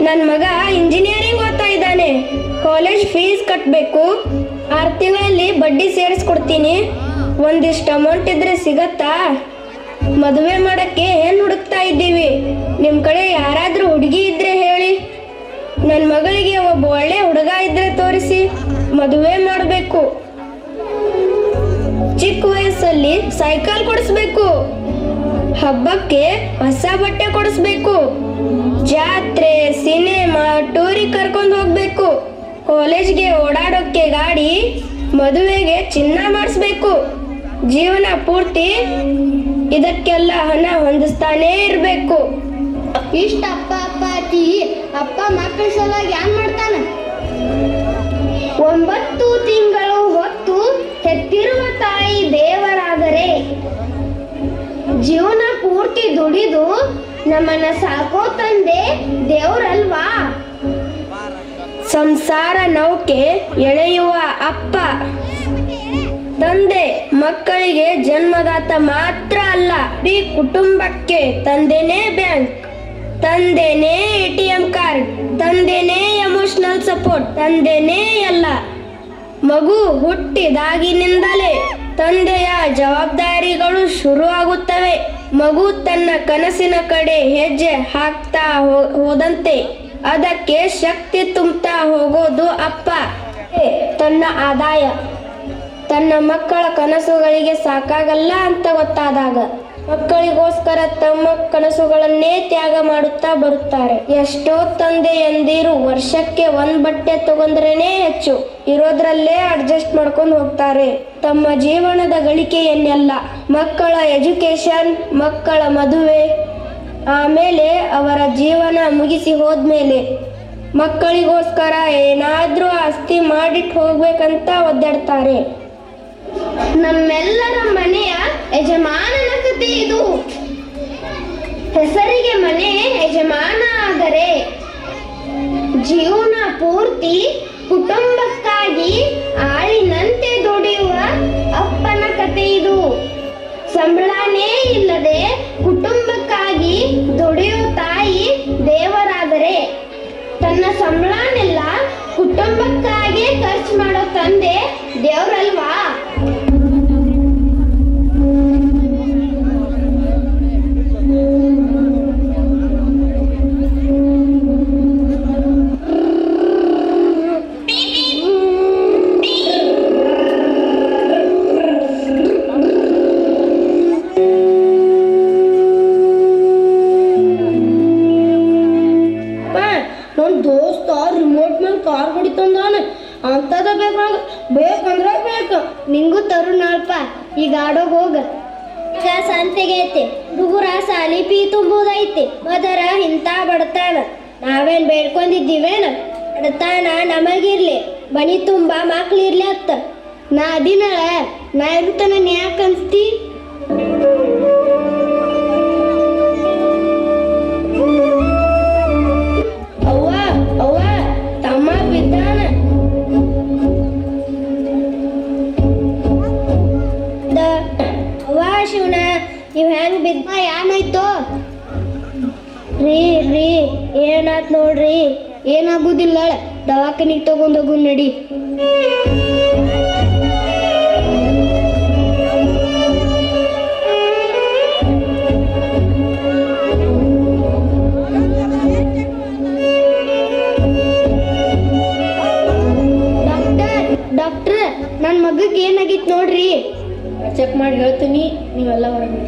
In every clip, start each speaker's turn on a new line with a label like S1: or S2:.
S1: ನನ್ನ ಮಗ ಇಂಜಿನಿಯರಿಂಗ್ ಓದ್ತಾ ಇದ್ದಾನೆ. ಕಾಲೇಜ್ ಫೀಸ್ ಕಟ್ಟಬೇಕು. 6 ತಿಂಗಳಲ್ಲಿ ಬಡ್ಡಿ ಸೇರಿಸ್ಕೊಡ್ತೀನಿ. ಒಂದಿಷ್ಟು ಅಮೌಂಟ್ ಇದ್ರೆ ಸಿಗತ್ತಾ? ಮದುವೆ ಮಾಡಕ್ಕೆ ಹೆಣ್ಣು ಹುಡುಕ್ತಾ ಇದ್ದೀವಿ. ನಿಮ್ಮ ಕಡೆ ಯಾರಾದರೂ ಹುಡುಗಿ ಇದ್ರೆ ಹೇಳಿ. ನನ್ನ ಮಗಳಿಗೆ ಒಬ್ಬ ಒಳ್ಳೆ ಹುಡುಗ ಇದ್ರೆ ತೋರಿಸಿ, ಮದುವೆ ಮಾಡಬೇಕು. ಚಿಕ್ಕ ವಯಸ್ಸಲ್ಲಿ ಸೈಕಲ್ ಕೊಡಿಸ್ಬೇಕು. ಹಬ್ಬಕ್ಕೆ ಹೊಸ ಬಟ್ಟೆ ಕೊಡಿಸ್ಬೇಕು. ಜಾತ್ರೆ, ಸಿನಿಮಾ, ಟೂರಿಗೆ ಕರ್ಕೊಂಡು ಹೋಗ್ಬೇಕು. ಕಾಲೇಜ್ಗೆ ಓಡಾಡೋಕ್ಕೆ ಗಾಡಿ, ಮದುವೆಗೆ ಚಿನ್ನ ಮಾಡಿಸ್ಬೇಕು. ಜೀವನ ಪೂರ್ತಿ ಇದಕ್ಕೆಲ್ಲ ಹಣ ಹೊಂದಿಸ್ತಾನೇ ಇರಬೇಕು.
S2: ಇಷ್ಟ ಅಪ್ಪ ಅಪ್ಪ ಅತಿ ಅಪ್ಪ ಮಕ್ಕಳ ಸಲುವಾಗಿ ಏನ್ ಮಾಡ್ತಾನ? 9 ತಿಂಗಳು ಹೊತ್ತು ಹೆತ್ತಿರುವ ತಾಯಿ ದೇವರಾದರೆ, ಜೀವನ ಪೂರ್ತಿ ದುಡಿದು ನಮ್ಮನ್ನ ಸಾಕೋ ತಂದೆ ದೇವರಲ್ವಾ?
S1: ಸಂಸಾರ ನೌಕೆ ಎಳೆಯುವ ಅಪ್ಪ ತಂದೆ ಮಕ್ಕಳಿಗೆ ಜನ್ಮದಾತ ಮಾತ್ರ ಅಲ್ಲ, ಈ ಕುಟುಂಬಕ್ಕೆ ತಂದೆನೇ ಬ್ಯಾಂಕ್, ತಂದೆನೇ ATM ಕಾರ್ಡ್, ತಂದೆನೇ ಎಮೋಷನಲ್ ಸಪೋರ್ಟ್, ತಂದೆನೇ ಎಲ್ಲ. ಮಗು ಹುಟ್ಟಿದಾಗಿನಿಂದಲೇ ತಂದೆಯ ಜವಾಬ್ದಾರಿಗಳು ಶುರು ಆಗುತ್ತವೆ. ಮಗು ತನ್ನ ಕನಸಿನ ಕಡೆ ಹೆಜ್ಜೆ ಹಾಕ್ತಾ ಹೋದಂತೆ ಅದಕ್ಕೆ ಶಕ್ತಿ ತುಂಬುತ್ತಾ ಹೋಗೋದು ಅಪ್ಪ. ತನ್ನ ಆದಾಯ ತನ್ನ ಮಕ್ಕಳ ಕನಸುಗಳಿಗೆ ಸಾಕಾಗಲ್ಲ ಅಂತ ಗೊತ್ತಾದಾಗ ಮಕ್ಕಳಿಗೋಸ್ಕರ ತಮ್ಮ ಕನಸುಗಳನ್ನೇ ತ್ಯಾಗ ಮಾಡುತ್ತಾ ಬರುತ್ತಾರೆ. ಎಷ್ಟೋ ತಂದೆಯಂದಿರು ವರ್ಷಕ್ಕೆ 1 ಬಟ್ಟೆ ತಗೊಂಡ್ರೇನೆ ಹೆಚ್ಚು, ಇರೋದ್ರಲ್ಲೇ ಅಡ್ಜಸ್ಟ್ ಮಾಡ್ಕೊಂಡು ಹೋಗ್ತಾರೆ. ತಮ್ಮ ಜೀವನದ ಗಳಿಕೆಯನ್ನೆಲ್ಲ ಮಕ್ಕಳ ಎಜುಕೇಶನ್, ಮಕ್ಕಳ ಮದುವೆ, ಆಮೇಲೆ ಅವರ ಜೀವನ ಮುಗಿಸಿ ಹೋದ್ಮೇಲೆ ಮಕ್ಕಳಿಗೋಸ್ಕರ ಏನಾದ್ರೂ ಆಸ್ತಿ ಮಾಡಿಟ್ಟು ಹೋಗ್ಬೇಕಂತ ಒದ್ದಾಡ್ತಾರೆ.
S2: ನಮ್ಮೆಲ್ಲರ ಮನೆಯ ಯಜಮಾನನ ಕಥೆ ಇದು. ಹೆಸರಿಗೆ ಮನೆ ಯಜಮಾನ ಆದರೆ ಜೀವನ ಪೂರ್ತಿ ಕುಟುಂಬಕ್ಕಾಗಿ ಆಳಿನಂತೆ ದುಡಿಯುವ ಅಪ್ಪನ ಕಥೆ ಇದು. ಸಂಬಳನೇ ಇಲ್ಲದೆ ಕುಟುಂಬಕ್ಕಾಗಿ ದುಡಿಯುವ ತಾಯಿ ದೇವರಾದರೆ, ತನ್ನ ಸಂಬಳನೆಲ್ಲ ಕುಟುಂಬಕ್ಕಾಗಿ ಖರ್ಚು ಮಾಡೋ ತಂದೆ ದೇವರಲ್ವಾ?
S1: ನನ್ನ ದೋಸ್ತ ರಿಮೋಟ್ ಮೇಲೆ ಕಾರ್ ಹೊಡಿತಂದಾನ. ಅಂತದ ಬೇಕಂದ್ರೆ ಬೇಕು.
S2: ನಿಂಗೂ ತರುಣಲ್ಪ, ಈಗ ಆಡೋಗ್ ಹೋಗ. ಈಗ ಸಂತೆಗೆ ಐತೆ, ಹುಡುಗರ ಸಾಲಿ ಪೀ ತುಂಬುದೈತೆ. ಮದರ ಇಂಥ ಬಡತಾನ ನಾವೇನ್ ಬೇಡ್ಕೊಂಡಿದ್ದೀವೇನ? ಬಡತಾನ ನಮಗಿರ್ಲಿ, ಮನಿ ತುಂಬ ಮಕ್ಳಿರ್ಲಿ ಅತ್ತ. ನಾ ಅದಿನಳ, ನಾ ಇರುತ್ತಾನ ಯಾಕೆ ಅನ್ಸ್ತಿ?
S1: ಅವ್ವ ತಮ್ಮ ಬಿದ್ದಾನ.
S2: ಅವ್ವ ಶಿವನ, ಇವ್ ಹೆಂಗ್ ಬಿದ್ದ? ಏನಾಯ್ತು ರೀ? ಏನಾತ್ ನೋಡ್ರಿ. ಏನಾಗುದಿಲ್ಲ, ದವಾಖಾನಿಗೆ ತಗೊಂಡೋಗು ನಡಿ. ಡಾಕ್ಟ್ರ್, ನನ್ನ ಮಗಗೆ ಏನಾಗಿತ್ತು ನೋಡ್ರಿ.
S1: ಚೆಕ್ ಮಾಡಿ ಹೇಳ್ತೀನಿ, ನೀವೆಲ್ಲ ಹೊರಗೆ.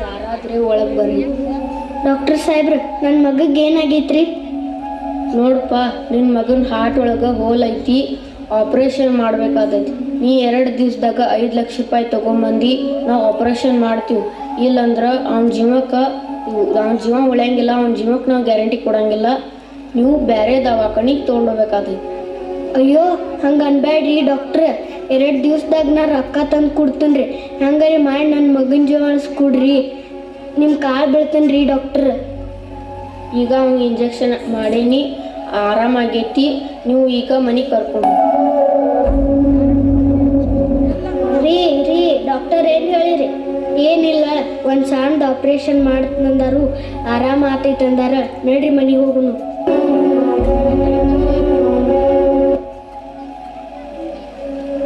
S1: ಯಾರಾದ್ರೆ ಒಳಗೆ ಬರ್ರಿ.
S2: ಡಾಕ್ಟರ್ ಸಾಹೇಬ್ರ, ನನ್ನ ಮಗಗೆ ಏನಾಗೈತ್ರಿ?
S1: ನೋಡಪ್ಪ, ನಿನ್ನ ಮಗನ ಹಾರ್ಟ್ ಒಳಗೆ ಹೋಲ್ ಐತಿ, ಆಪ್ರೇಷನ್ ಮಾಡ್ಬೇಕಾದೈತಿ. ನೀ 2 ದಿವಸದಾಗ 5 ಲಕ್ಷ ರೂಪಾಯಿ ತೊಗೊಂಬಂದು ನಾವು ಆಪ್ರೇಷನ್ ಮಾಡ್ತೀವಿ. ಇಲ್ಲಂದ್ರೆ ಅವ್ನ ಜೀವ ಉಳಿಯಂಗಿಲ್ಲ, ಅವ್ನ ಜೀವಕ್ಕೆ ನಾವು ಗ್ಯಾರಂಟಿ ಕೊಡಂಗಿಲ್ಲ. ನೀವು ಬೇರೆ ದವಾಖಾನಿಗೆ ತೊಗೊಂಡೋಗ್ಬೇಕಾದೈತಿ.
S2: ಅಯ್ಯೋ, ಹಂಗೆ ಅನ್ಬೇಡ್ರಿ ಡಾಕ್ಟ್ರ್. 2 ದಿವಸದಾಗ ನಾ ರೊಕ್ಕ ತಂದು ಕೊಡ್ತೀನಿ. ಹಂಗಾರೆ ಮಾಡಿ ನನ್ನ ಮಗನ ಜೀವ ಉಳಿಸ್ಕೊಡ್ರಿ. ನಿಮ್ಮ ಕಾಲು ಬೀಳ್ತೇನೆ ರೀ ಡಾಕ್ಟ್ರ್.
S3: ಈಗ ಅವ್ನಿಗೆ ಇಂಜೆಕ್ಷನ್ ಮಾಡೀನಿ, ಆರಾಮಾಗೈತಿ. ನೀವು ಈಗ ಮನೆಗೆ ಕರ್ಕೊಂಡು
S2: ರೀ ಡಾಕ್ಟರ್ ಏನು ಹೇಳಿರಿ? ಏನಿಲ್ಲ, ಒಂದು ಸಣ್ಣ ಆಪ್ರೇಷನ್ ಮಾಡ್ತಂದಾರು, ಆರಾಮ ಆತೈತೆ ಅಂದಾರ. ನಡ್ರಿ ಮನೆಗೆ ಹೋಗುನು.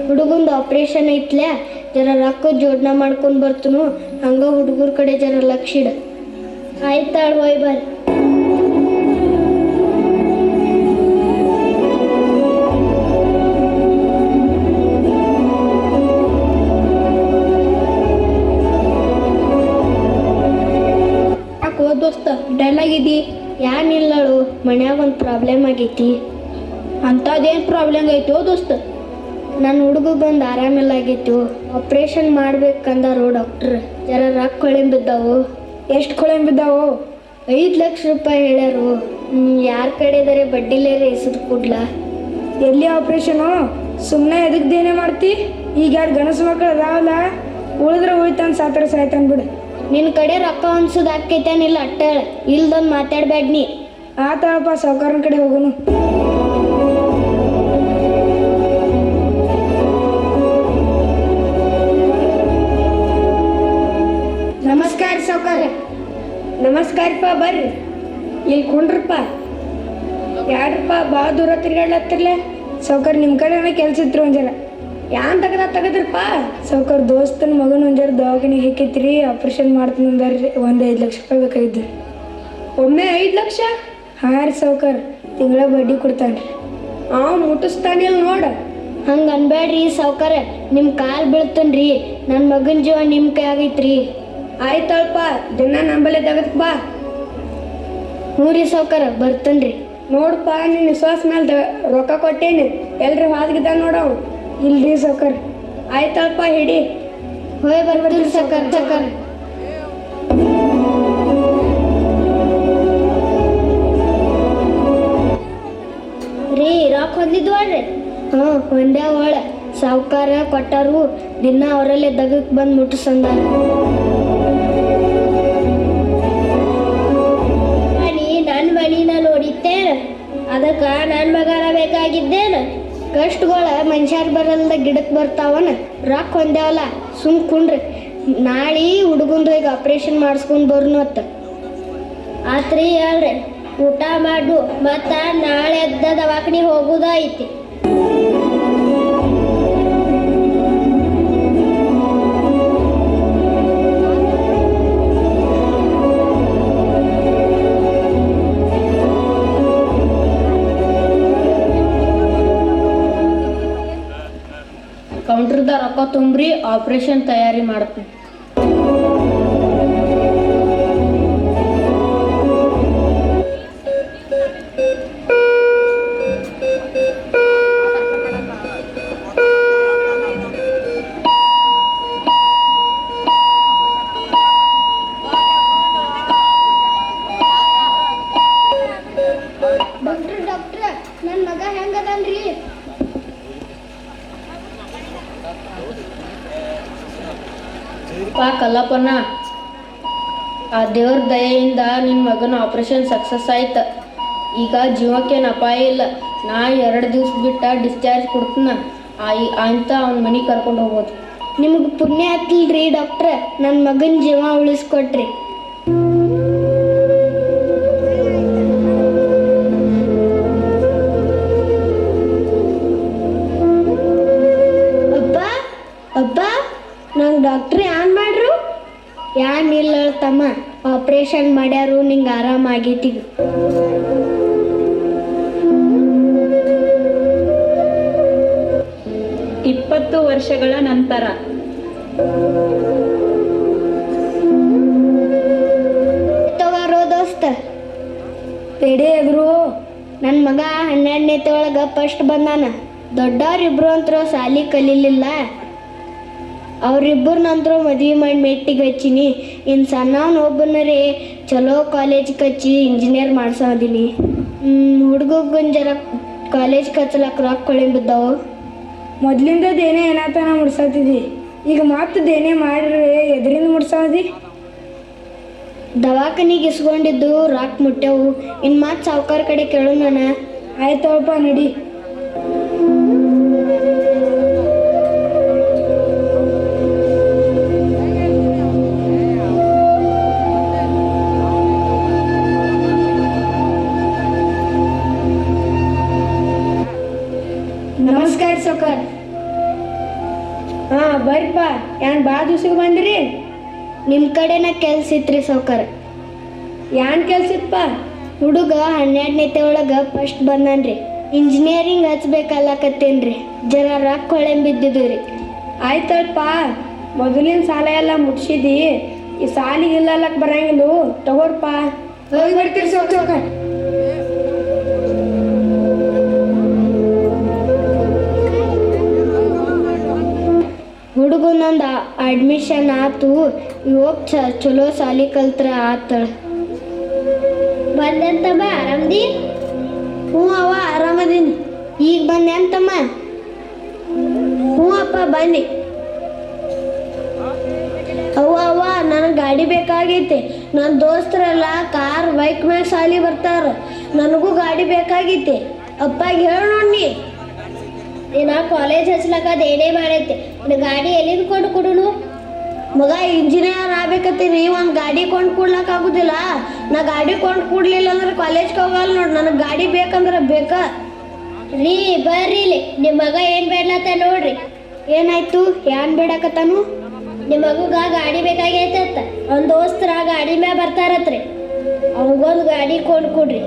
S2: ಹುಡುಗಂದು ಆಪ್ರೇಷನ್ ಐತ್ಲ, ಜರ ರೊಕ್ಕ ಜೋಡಣೆ ಮಾಡ್ಕೊಂಡು ಬರ್ತನು. ಹಂಗ ಹುಡುಗರ ಕಡೆ ಜರ ಲಕ್ಷ ಇಡ. ಆಯ್ತಾಳ, ಹೋಯ್ ಬರ್ರಿ.
S1: ಯಾಕೋ ದೋಸ್ತ ಡಲ್ ಆಗಿದ್ದಿ?
S2: ಏನಿಲ್ಲಳು, ಮನ್ಯಾಗ ಒಂದು ಪ್ರಾಬ್ಲಮ್ ಆಗೈತಿ.
S1: ಅಂಥದ್ದೇನು ಪ್ರಾಬ್ಲಮ್ ಐತೋ ದೋಸ್ತ?
S2: ನನ್ನ ಹುಡುಗಗೊಂದು ಆರಾಮಿಲ್ಲ ಆಗೈತು. Operation ಮಾಡ್ಬೇಕಂದಾರು doctor. ಜರ ರೊಕ್ಕ ಹೊಳೆ ಬಿದ್ದಾವು.
S1: ಎಷ್ಟು ಕೊಳೆ ಬಿದ್ದಾವು?
S2: 5 ಲಕ್ಷ ರೂಪಾಯಿ ಹೇಳ್ಯಾರು. ಯಾರ ಕಡೆ ಇದಾರೆ ಬಡ್ಡಿಲೇರೆ ಹೆಸರು ಕೊಡ್ಲಾ?
S1: ಎಲ್ಲಿ ಆಪ್ರೇಷನು? ಸುಮ್ಮನೆ ಎದಕ್ಕೆ ದೇನೆ ಮಾಡ್ತಿ? ಈಗ ಯಾರು ಗಣಸು ಮಕ್ಕಳು ಅದಾವಲ್ಲ, ಉಳಿದ್ರೆ ಉಳಿತಂದು ಸಾತ್ರ ಸಾಯ್ತಾನ ಬಿಡು.
S2: ನಿನ್ನ ಕಡೆ ರೊಕ್ಕ ಅನ್ಸೋದು ಆಕೈತೇನಿಲ್ಲ ಅಟ್ಟಾಳ, ಇಲ್ದೊಂದು ಮಾತಾಡ್ಬೇಡ ನೀ.
S1: ಆತಳಪ್ಪ, ಸಾವುಕಾರನ ಕಡೆ ಹೋಗೋನು. ನಮಸ್ಕಾರ ಸಾವುಕಾರ. ನಮಸ್ಕಾರಪ್ಪ, ಬರ್ರಿ ಇಲ್ಲಿ ಕುಂಡ್ರಪ್ಪ. ಯಾಡ್ರಪ್ಪ ಭಾಳ ದೂರ ತಿರ್ಗಾಡ್ಲತ್ತಿರ್ಲ? ಸಾವುಕಾರ ನಿಮ್ಮ ಕಡೆ ಕೆಲ್ಸ ಇತ್ತು ಒಂಜರ. ಯಾನ್ ತೆಗದ್ರಪ್ಪ? ಸಾವುಕಾರ ದೋಸ್ತನ ಮಗನ ಒಂಜರ ದವಾಖಾನಿಗೆ ಹಾಕೈತ್ರಿ, ಆಪ್ರೇಷನ್ ಮಾಡ್ತೀನಿ ಅಂದಾರ್ರಿ. ಒಂದು 5 ಲಕ್ಷ ರೂಪಾಯಿ ಬೇಕಾಗಿದ್ದು. ಒಮ್ಮೆ 5 ಲಕ್ಷ? ಹಾಂ ರೀ ಸಾವುಕಾರ, ತಿಂಗಳ ಬಡ್ಡಿ ಕೊಡ್ತಾನ್ರಿ. ಮುಟ್ಟಿಸ್ತಾನಿಲ್ಲ ನೋಡ.
S2: ಹಂಗೆ ಅನ್ಬೇಡ್ರಿ ಸಾವ್ಕಾರ, ನಿಮ್ಮ ಕಾಲು ಬೀಳ್ತನ್ರಿ. ನನ್ನ ಮಗನ ಜೀವ ನಿಮ್ಮ ಕೈ ಆಗೈತ್ರಿ.
S1: ಆಯ್ತಳಪ್ಪ, ದಿನ ನಂಬಲ್ಲೇ ತೆಗದಕ್ಕೆ ಬಾ.
S2: ಹ್ಞೂ ರೀ ಸಾವ್ಕಾರ, ಬರ್ತನ್ರಿ.
S1: ನೋಡಪ್ಪ, ನಿನ್ನ ವಿಶ್ವಾಸ ಮೇಲೆ ರೊಕ್ಕ ಕೊಟ್ಟೇನಿ, ಎಲ್ರಿ ಹಾದ್ಗಿದ್ದ ನೋಡವು. ಇಲ್ರಿ ಸಾವ್ಕಾರ. ಆಯ್ತಳಪ್ಪ, ಹಿಡಿ.
S2: ಹೋಯ್ ಬರ್ತೀರಿ ಸಾವ್ಕಾರ. ರೀ ರೊಕ್ಕ ಹೊಂದಿದ್ವಲ್ರಿ? ಹ್ಞೂ ಹೊಂದ್ಯಾವ. ಒಳ ಸಾವ್ಕಾರ ಕೊಟ್ಟಾರು, ದಿನ ಅವರಲ್ಲೇ ದಗಕ್ಕೆ ಬಂದು ಮುಟ್ಟಿಸಂದಾರ. ನನ್ನ ಮಣಿನ ನೋಡಿತ್ತೇನ, ಅದಕ್ಕೆ ನನ್ನ ಮಗನ ಬೇಕಾಗಿದ್ದೇನ. ಕಷ್ಟಗಳ ಮನುಷ್ಯರು ಬರಲ್ದ ಗಿಡಕ್ಕೆ ಬರ್ತಾವನ. ರೊಕ್ಕ ಹೊಂದ್ಯಾವಲ್ಲ, ಸುಮ್ ಕುಂಡ್ರಿ. ನಾಳೆ ಹುಡುಗಂದು ಈಗ ಆಪ್ರೇಷನ್ ಮಾಡಿಸ್ಕೊಂಡು ಬರ್ನು ಅತ್ತ. ಆತ್ರಿ ಹೇಳ್ರಿ, ಊಟ ಮಾಡು, ಮತ್ತು ನಾಳೆ ಎದ್ದ ದವಾಖಾನೆ ಹೋಗೋದೈತಿ.
S3: ಕೌಂಟ್ರದ ರೊಕ್ಕ ತುಂಬ್ರಿ, ಆಪ್ರೇಷನ್ ತಯಾರಿ ಮಾಡ್ತೀನಿ.
S2: ಡಾಕ್ಟ್ರ ನನ್ನ ಮಗ ಹೆಂಗದನ್ರಿ?
S3: ಕಲ್ಲಪ್ಪನ, ಆ ದೇವ್ರ ದಯೆಯಿಂದ ನಿನ್ನ ಮಗನ ಆಪ್ರೇಷನ್ ಸಕ್ಸಸ್ ಆಯ್ತು. ಈಗ ಜೀವಕ್ಕೇನು ಅಪಾಯ ಇಲ್ಲ. ನಾ 2 ದಿವ್ಸ ಬಿಟ್ಟ ಡಿಸ್ಚಾರ್ಜ್ ಕೊಡ್ತೀನ ಅಂತ ಅವ್ನ ಮನೆಗೆ ಕರ್ಕೊಂಡು ಹೋಗ್ಬೋದು.
S2: ನಿಮಗೆ ಪುಣ್ಯ ಆತಿಲ್ರಿ ಡಾಕ್ಟ್ರ, ನನ್ನ ಮಗನ ಜೀವ ಉಳಿಸ್ಕೊಟ್ರಿ. ಅಪ್ಪ, ನಂಗೆ ಡಾಕ್ಟ್ರ್ ಏನ್ ಮಾಡ್ರು? ಏನಿಲ್ಲ ತಮ್ಮ, ಆಪ್ರೇಷನ್ ಮಾಡ್ಯಾರು, ನಿಂಗೆ ಆರಾಮಾಗೈತಿ.
S4: 20 ವರ್ಷಗಳ ನಂತರ
S2: ತಗೋರೋ ದೋಸ್ತ.
S1: ಎಡೆ ಎದ್ರು.
S2: ನನ್ನ ಮಗ 12ನೇತೆ ಒಳಗೆ ಫಸ್ಟ್ ಬಂದಾನ. ದೊಡ್ಡವ್ರಿಬ್ರು ಅಂತರೂ ಸಾಲಿ ಕಲೀಲಿಲ್ಲ. ಅವ್ರಿಬ್ಬರನ್ನಂತರೂ ಮದುವೆ ಮಾಡಿ ಮೆಟ್ಟಿಗೆ ಹಚ್ಚೀನಿ. ಇನ್ನು ಸಣ್ಣವನು ಒಬ್ಬನರೇ ಚಲೋ ಕಾಲೇಜ್ಗೆ ಹಚ್ಚಿ ಇಂಜಿನಿಯರ್ ಮಾಡ್ಸೋದೀನಿ. ಹುಡುಗನ ಜರ ಕಾಲೇಜ್ ಹಚ್ಚಲಕ್ಕೆ ರೊಕ್ಕ ಕೊಳೆ ಬಿದ್ದಾವು.
S1: ಮೊದ್ಲಿಂದ ದೇನೆ ಏನಾತನ ಮುಡ್ಸಾತಿದ್ದಿ, ಈಗ ಮತ್ತೆ ದೇನೆ ಮಾಡ್ರಿ ಎದರಿಂದ ಮುಡ್ಸಾದಿ?
S2: ದವಾಖಾನಿಗೆ ಇಸ್ಕೊಂಡಿದ್ದು ರಾಕ್ ಮುಟ್ಟ್ಯವು ಇನ್ನು ಮತ್ತೆ ಸಾವುಕಾರ ಕಡೆ ಕೇಳೋಣ.
S1: ಆಯ್ತಪ್ಪ ನಡಿ. ನಮಸ್ಕಾರ ಸಾವುಕಾರ. ಹಾ ಬರ್ರಿಪ್ಪ. ಏನ್ ಭಾಳ ದಿವ್ಸಕ್ಕೆ ಬಂದಿರಿ?
S2: ನಿಮ್ಮ ಕಡೆನ ಕೆಲ್ಸ ಇತ್ರಿ ಸಾವುಕಾರ.
S1: ಏನ್ ಕೆಲ್ಸ ಇತ್ತಪ್ಪ?
S2: ಹುಡುಗ 12ನೇತೆ ಒಳಗೆ ಫಸ್ಟ್ ಬಂದನ್ರಿ. ಇಂಜಿನಿಯರಿಂಗ್ ಹಚ್ಬೇಕಲ್ಲಕತ್ತೇನ್ರಿ. ಜರ ರೊಕ್ಕ ಹೊಳೆ ಬಿದ್ದಿದ್ದು ರೀ.
S1: ಆಯ್ತಲ್ಪ, ಮೊದಲಿನ ಸಾಲ ಎಲ್ಲ ಮುಟ್ಸಿದಿ, ಈ ಸಾಲಿಗೆ ಇಲ್ಲಕ್ ಬರಂಗಿಲ್ಲ. ತಗೋರ್ಪ. ಹೋಗಿ ಬರ್ತೀರಿ ಸಾವುಕಾರ.
S2: ಹುಡುಗನೊಂದು ಅಡ್ಮಿಷನ್ ಆತು. ಇವಾಗ ಚಲೋ ಸಾಲಿ ಕಲ್ತ್ರ ಆತಳ. ಬಂದಂತಮ್ಮ ಆರಾಮದಿ? ಹ್ಞೂ ಅವ್ವ ಆರಾಮದೀನಿ. ಈಗ ಬಂದೆ ಅಂತಮ್ಮ? ಹ್ಞೂ ಅಪ್ಪ ಬನ್ನಿ. ಅವ್ವ ನನಗೆ ಗಾಡಿ ಬೇಕಾಗೈತಿ. ನನ್ನ ದೋಸ್ತರೆಲ್ಲ ಕಾರ್ ಬೈಕ್ ಮ್ಯಾಗ ಸಾಲಿ ಬರ್ತಾರ. ನನಗೂ ಗಾಡಿ ಬೇಕಾಗೈತಿ. ಅಪ್ಪಾಗ ಹೇಳಿ ನೋಡಿ. ನಾ ಕಾಲೇಜ್ ಹಚ್ಲಕ್ಕ ಏನೇ ಮಾಡೈತಿ. ಗಾಡಿ ಎಲ್ಲಿಂದ ಕೊಂಡು ಕೊಡುನು? ಮಗ ಇಂಜಿನಿಯರ್ ಆಗ್ಬೇಕತ್ತೀನಿ. ಒಂದು ಗಾಡಿ ಕೊಂಡು ಕೊಡ್ಲಕ್ಕ ಆಗುದಿಲ್ಲ. ನಾ ಗಾಡಿ ಕೊಂಡು ಕೊಡ್ಲಿಲ್ಲ ಅಂದ್ರೆ ಕಾಲೇಜ್ಗೆ ಹೋಗಲ್ಲ ನೋಡಿ. ನನಗೆ ಗಾಡಿ ಬೇಕಂದ್ರೆ ಬೇಕಾ ರೀ. ಬರ್ರಿ ಇಲ್ಲಿ. ನಿಮ್ಮ ಮಗ ಏನು ಬೇಡ್ಲತ್ತ ನೋಡ್ರಿ. ಏನಾಯ್ತು? ಏನ್ ಬೇಡಕತ್ತಾನು? ನಿಮ್ಮ ಮಗುಗ ಗಾಡಿ ಬೇಕಾಗೈತತ್ತ. ಅವ್ನ ದೋಸ್ತರ ಗಾಡಿ ಮ್ಯಾಗ ಬರ್ತಾರತ್ರಿ. ಅವಂಗೊಂದು ಗಾಡಿ ಕೊಂಡು ಕೊಡ್ರಿ.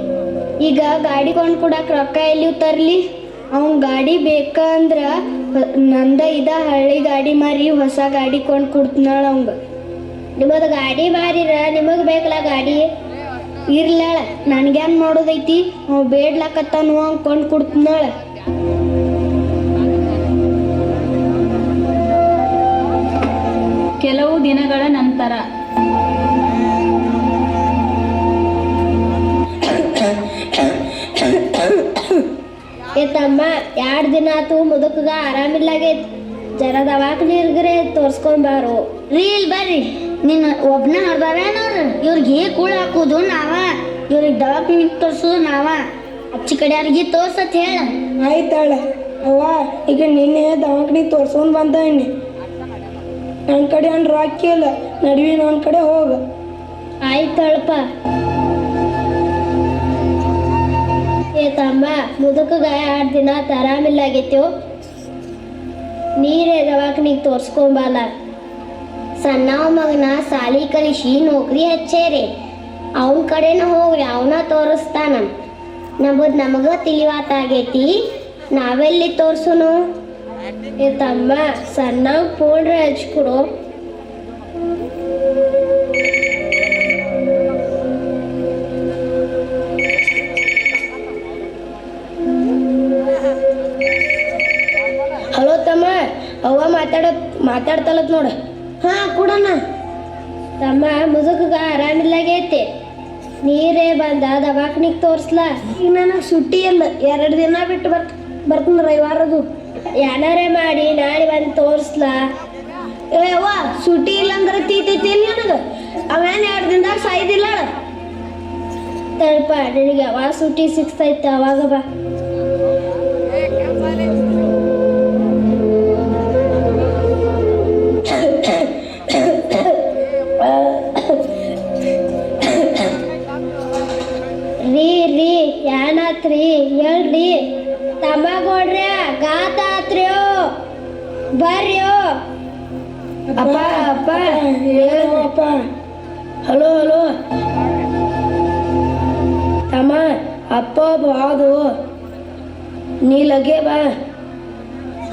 S2: ಈಗ ಗಾಡಿ ಕೊಂಡು ಕೊಡಕ್ಕೆ ರೊಕ್ಕ ಎಲ್ಲಿ ತರಲಿ? ಅವ್ನ ಗಾಡಿ ಬೇಕಂದ್ರ ನಂದ ಹಳ್ಳಿ ಗಾಡಿ ಮಾರಿ ಹೊಸ ಗಾಡಿ ಕೊಂಡು ಕೊಡ್ತೀನಾಳ ಅವಂಗ. ನಿಮ್ಮದು ಗಾಡಿ ಮಾರಿರ ನಿಮಗೆ ಬೇಕಲ್ಲ ಗಾಡಿ? ಇರ್ಲಾಳ, ನನಗೇನು ಮಾಡೋದೈತಿ? ಅವ್ ಬೇಡ್ಲಾಕತ್ತಾನು, ಅವ್ನು ಕೊಂಡು ಕೊಡ್ತೀನಾಳ.
S4: ಕೆಲವು ದಿನಗಳ ನಂತರ.
S2: ತಮ್ಮ 2 ದಿನ ಆತು ಮುದುಕಗ ಆರಾಮಿಲ್ಲಾಗೈತಿ. ಜರ ದವಾಖಾನಿರ್ಗರೆ ತೋರ್ಸ್ಕೊಂಬಾರು. ರೀ ಇಲ್ಲಿ ಬರ್ರಿ. ನಿನ್ನ ಒಬ್ನ ಹರ್ದಾರೇನವ್ರು? ಇವ್ರಿಗೆ ಕೂಳ ಹಾಕೋದು ನಾವ, ಇವ್ರಿಗೆ ದವಾಖಾನಿಗೆ ತೋರ್ಸೋದು ನಾವ. ಅಚ್ಚಿ ಕಡೆ ಅವ್ರಿಗೆ ತೋರ್ಸತ್ ಹೇಳ.
S1: ಆಯ್ತಾಳ ಅವ್ವ. ಈಗ ನಿನ್ನೆ ದವಾಖಾನಿಗೆ ತೋರ್ಸ್ಕೊಂಡ್ ಬಂದೀನಿ. ನನ್ನ ಕಡೆ ಅನ್ ರೊಕ್ಕ ಇಲ್ಲ. ನಡುವೆ ನನ್ನ ಕಡೆ ಹೋಗ.
S2: ಆಯ್ತಳಪ್ಪ. ತಮ್ಮ ಮುದುಕಗ 2 ದಿನ ಆರಾಮಿಲ್ಲಾಗೈತೋ. ನೀರೇ ದವಾಖಾನಿಗೆ ತೋರ್ಸ್ಕೊಂಬಲ್ಲ. ಸಣ್ಣವ ಮಗನ ಸಾಲಿ ಕಲಿಸಿ ನೌಕರಿ ಹಚ್ಚೇರಿ. ಅವನ ಕಡೆನ ಹೋಗ್ರಿ, ಅವನ ತೋರಿಸ್ತಾನ. ನಮಗ ತಿಳಿವಾತಾಗೈತಿ. ನಾವೆಲ್ಲಿ ತೋರ್ಸುನು? ತಮ್ಮ ಸಣ್ಣವ ಫೋನ್ ಹಚ್ಕೊಡು. ಹಲೋ ತಮ್ಮ, ಅವ್ವ ಮಾತಾಡ್ತಲತ್ ನೋಡ. ಹಾ ಕೊಡಣ್ಣ. ತಮ್ಮ ಮುದುಕಗ ಆರಾಮಿಲ್ಲಾಗೈತಿ. ನೀರೇ ಬಂದ ದವಾಖಾನಿಗೆ ತೋರ್ಸ್ಲಾ. ಈಗ ನನಗೆ ಸುಟ್ಟಿ ಇಲ್ಲ. 2 ದಿನ ಬಿಟ್ಟು ಬರ್ತೀನಿ ರವಿವಾರದು. ಏನಾರೇ ಮಾಡಿ ನಾಳೆ ಬಂದು ತೋರ್ಸ್ಲಾ. ಅವ್ವ ಸುಟ್ಟಿ ಇಲ್ಲ ಅಂದ್ರೆ ತೀತೈತಿ ಇಲ್ಲ ನನಗೆ. ಅವೇನು 2 ದಿನದಾಗ ಸಾಯ್ದಿಲ್ಲ. ತಲ್ಪ ನಿನಗೆ ಯಾವಾಗ ಸುಟ್ಟಿ ಸಿಕ್ತೈತೆ ಅವಾಗ ಬಾ. ರೀ ಏನಾತ್ರಿ ಹೇಳ್ರಿ. ತಮ್ಮಗೋಡ್ರಿ ಗಾತ ಆತ್ರಿಯೋ. ಬರ್ರಿಯೋ. ಅಪ್ಪ ಅಪ್ಪ
S1: ಅಪ್ಪ. ಹಲೋ ಹಲೋ ತಮ್ಮ, ಅಪ್ಪ ಬಾದು ನೀ ಲಗೆ ಬಾ.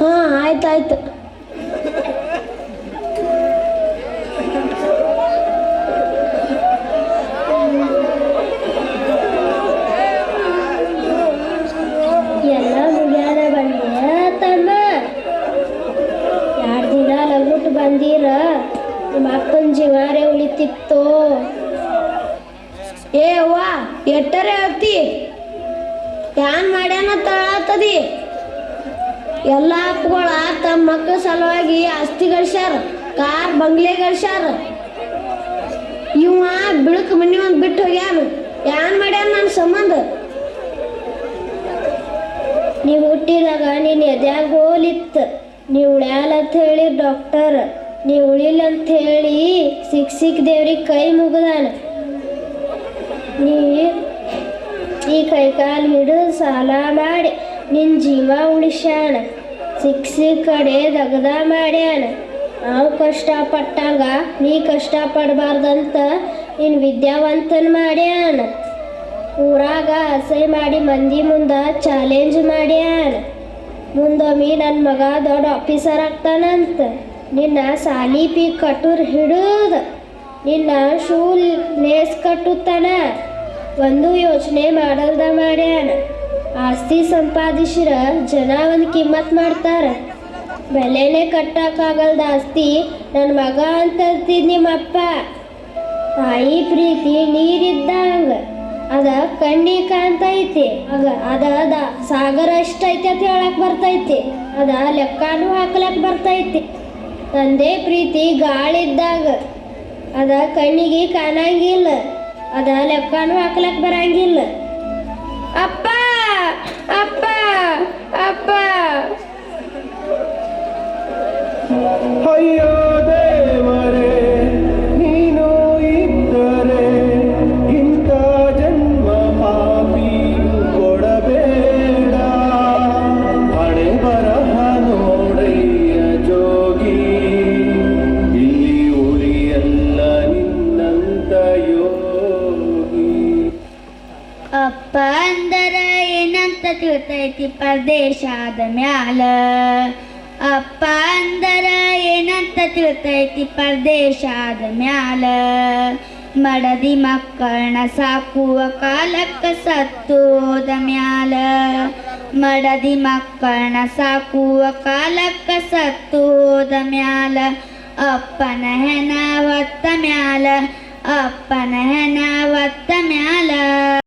S1: ಹಾ ಆಯ್ತಾಯ್ತು. ಎಲ್ಲ ಮುಗ್ಯಾನ ಬಂದೆ ತಮ್ಮ. 2 ದಿನ ಲಗುಟ್ ಬಂದಿರ ನಿಮ್ಮ ಅಪ್ಪನ ಜೀವಾರೇ ಉಳಿತಿತ್ತು. ಏ ಅವ್ವ ಎಟ್ಟರೆ ಹೇಳ್ತಿ? ಏನ್ ಮಾಡ್ಯಾನ ತಳಾತದಿ? ಎಲ್ಲ ಅಪ್ಪಗಳ ತಮ್ಮ ಮಕ್ಕಳ ಸಲುವಾಗಿ ಆಸ್ತಿ ಗಳಿಸ್ಯಾರ, ಕಾರ್ ಬಂಗ್ಲೆ ಗಳಿಸ್ಯಾರ.
S2: ಇವ ಬಿಳಕ್ ಮನಿ ಒಂದ್ ಬಿಟ್ಟು ಹೋಗ್ಯಾನ ಯಾನ್ ಮಾಡ್ಯಾನ ನನ್ನ ಸಂಬಂಧ ನೀ ಹುಟ್ಟಿದಾಗ ನೀನ್ ಎದ್ಯಾಗ ಹೋಲಿತ್ತು ನೀ ಉಳ್ಯಾಲ ಅಂತ ಹೇಳಿ ಡಾಕ್ಟರ್ ನೀ ಉಳಿಲ್ಲ ಅಂತ ಹೇಳಿ ಸಿಕ್ ದೇವ್ರಿಗೆ ಕೈ ಮುಗದಾನ ನೀ ಈ ಕೈ ಕಾಲು ಹಿಡಿದು ಸಾಲ ಮಾಡಿ ನಿನ್ನ ಜೀವ ಉಳಿಸ್ಯಾನ ಸಿಕ್ ಕಡೆ ದಗದ ಮಾಡ್ಯಾನ ನಾವು ಕಷ್ಟಪಟ್ಟಂಗ ನೀ ಕಷ್ಟಪಡಬಾರ್ದಂತ ನಿನ್ನ ವಿದ್ಯಾವಂತನ ಮಾಡ್ಯಾನ ಊರಾಗ ಅಸಹ್ಯ ಮಾಡಿ ಮಂದಿ ಮುಂದೆ ಚಾಲೆಂಜ್ ಮಾಡ್ಯಾನ ಮುಂದೊಮ್ಮೆ ನನ್ನ ಮಗ ದೊಡ್ಡ ಆಫೀಸರ್ ಆಗ್ತಾನಂತ ನಿನ್ನ ಸಾಲಿ ಪೀ ಕಟ್ಟೂರ್ ಹಿಡಿದು ನಿನ್ನ ಶೂ ಲೇಸ್ ಕಟ್ಟುತ್ತಾನ ಒಂದು ಯೋಚನೆ ಮಾಡಲ್ದ ಮಾಡ್ಯಾನ ಆಸ್ತಿ ಸಂಪಾದಿಸಿರ ಜನ ಒಂದು ಕಿಮ್ಮತ್ ಮಾಡ್ತಾರ ಬೆಲೆನೇ ಕಟ್ಟಕ್ಕಾಗಲ್ದ ಆಸ್ತಿ ನನ್ನ ಮಗ ಅಂತಂತಿದ್ ನಿಮ್ಮಪ್ಪ ತಾಯಿ ಪ್ರೀತಿ ನೀರಿದ್ದಂಗ ಅದ ಕಣ್ಣಿ ಕಾಣ್ತೈತಿ ಅದ ಸಾಗರ ಎಷ್ಟೈತಿ ಅಂತ ಹೇಳಕ್ ಬರ್ತೈತಿ ಅದ ಲೆಕ್ಕನೂ ಹಾಕ್ಲಕ್ ಬರ್ತೈತಿ ತಂದೆ ಪ್ರೀತಿ ಗಾಳಿದ್ದಾಗ ಅದ ಕಣ್ಣಿಗೆ ಕಾಣಂಗಿಲ್ಲ ಅದ ಲೆಕ್ಕನೂ ಹಾಕ್ಲಕ್ ಬರಂಗಿಲ್ಲ
S1: ಅಪ್ಪ ಅಪ್ಪ ಅಪ್ಪ
S5: ಅಯ್ಯೋ ದೇವರೇ ನೀನು ಇದ್ದರೆ ಇಂಥ ಜನ್ಮ ಪಾಪಿಯು ಕೊಡಬೇಡ ಹಣೆ ಬರಹ ನೋಡಯ್ಯ ಜೋಗಿ ಇಲ್ಲಿ ಉಳಿಯಲ್ಲ ನಿನ್ನಂತ ಯೋಗಿ
S2: ಅಪ್ಪ ಅಂದರ ಏನಂತ ತಿಳ್ತೈತಿ ಪರದೇಶಾದ ಮ್ಯಾಲ ಅಪ್ಪ ಅಂದರ ಏನಂತ ತಿಳ್ತೈತಿ ಪರದೇಶಾದ ಮ್ಯಾಲ ಮಡದಿ ಮಕ್ಕಳನ್ನ ಸಾಕುವ ಕಾಲಕ್ಕ ಸತ್ತೋದ ಮ್ಯಾಲ ಮಡದಿ ಮಕ್ಕಳನ್ನ ಸಾಕುವ ಕಾಲಕ್ಕ ಸತ್ತೋದ ಮ್ಯಾಲ ಅಪ್ಪನ ಹೆಣ ಹೊತ್ತ ಮ್ಯಾಲ ಅಪ್ಪನ ಹೆಣ